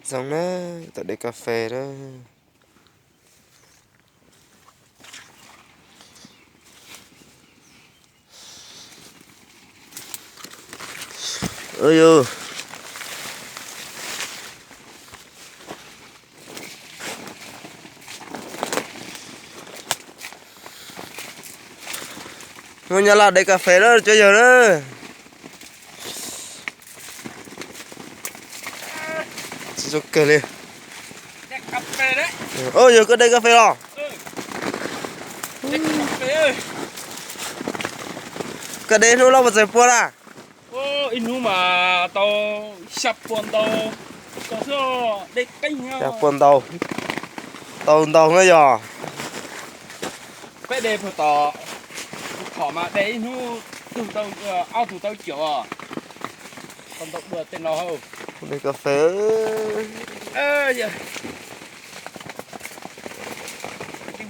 Xong đó, tại đây cà phê đó. Ơi ơi. Ngôi nhà là đây cà phê đó, chơi giờ đó. Cho kể lên. Đây cà phê đấy. Ôi giờ có đây cà phê rồi. Đây cà phê ơi. Cái đấy nó lâu mà giải phun à? Inu mà tao sắp buồn tao có số đây canh nhau. Sắp buồn tàu. Tàu nữa giờ. Cái đây phải tao thọ mà đây inu tụi tao ao tụi tao chịu à. Còn tao bữa tên nào không? Đây cà phê. Giờ.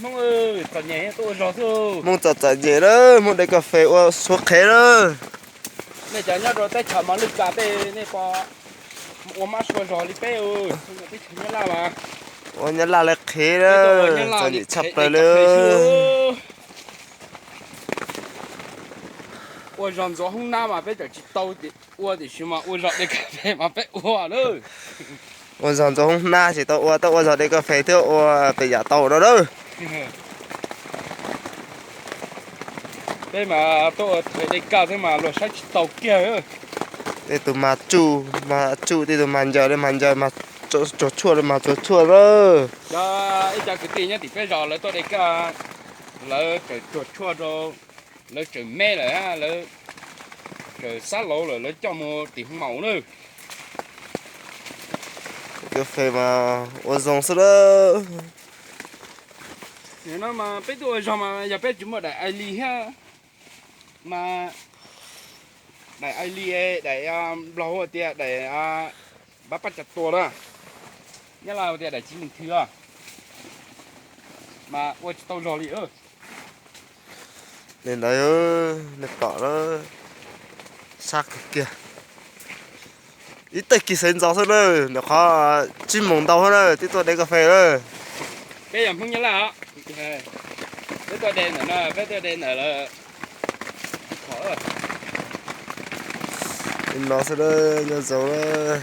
Mong ơi, còn nhảy tôi rõ thôi. Mong chặt chặt gì đó, mong đây cà phê qua số khé đó. Này chả nhớ rồi tay chả mà lực cả tê này có một má sôi rồi đi bé ơi. Không biết nhớ là mà. Ôi nhớ là khé đó. Cho chị chập lại luôn. Ôi ròn gió không nam mà bây giờ chỉ tàu thì ua thì xíu mà ua rọt đây cà phê mà bé ua nữa. Ôi giòn cho hôm na chỉ tao ua giờ đây cà phê theo ua phải giả tàu đó đó. Đây mà tôi thấy đây cao thế mà lột sách tàu kia ơi. Đây tụi mà chu thì tụi mình giờ đây mình giờ mà chỗ chua đây mà chỗ chua đó. Đó, ít cho cái tiền nhá thì phải rõ là tôi đây cả là cái chuột chua rồi là cái mê rồi ha là cái sát lỗ rồi là cho một tí màu nữa. Cà phê mà ua rong sao đó. Nếu nó mà biết tôi rồi mà giờ biết chúng mà đại ai ly ha mà đại ai ly đại lâu thì đại bắt bắt chặt tua đó nhớ là thì đại chính mình thừa mà ôi tao rồi đi ơi Nên đấy ơi, nên cỏ đó sắc kìa. Ít tay kỳ sinh gió thôi nữa, nó khó chim mồng tàu hơn nữa, tiếp tục đây cà phê nữa. bây giờ không nhớ là cái tôi đen nữa nè cái tôi đen nữa là khó rồi Nó sẽ nhớ dấu đó.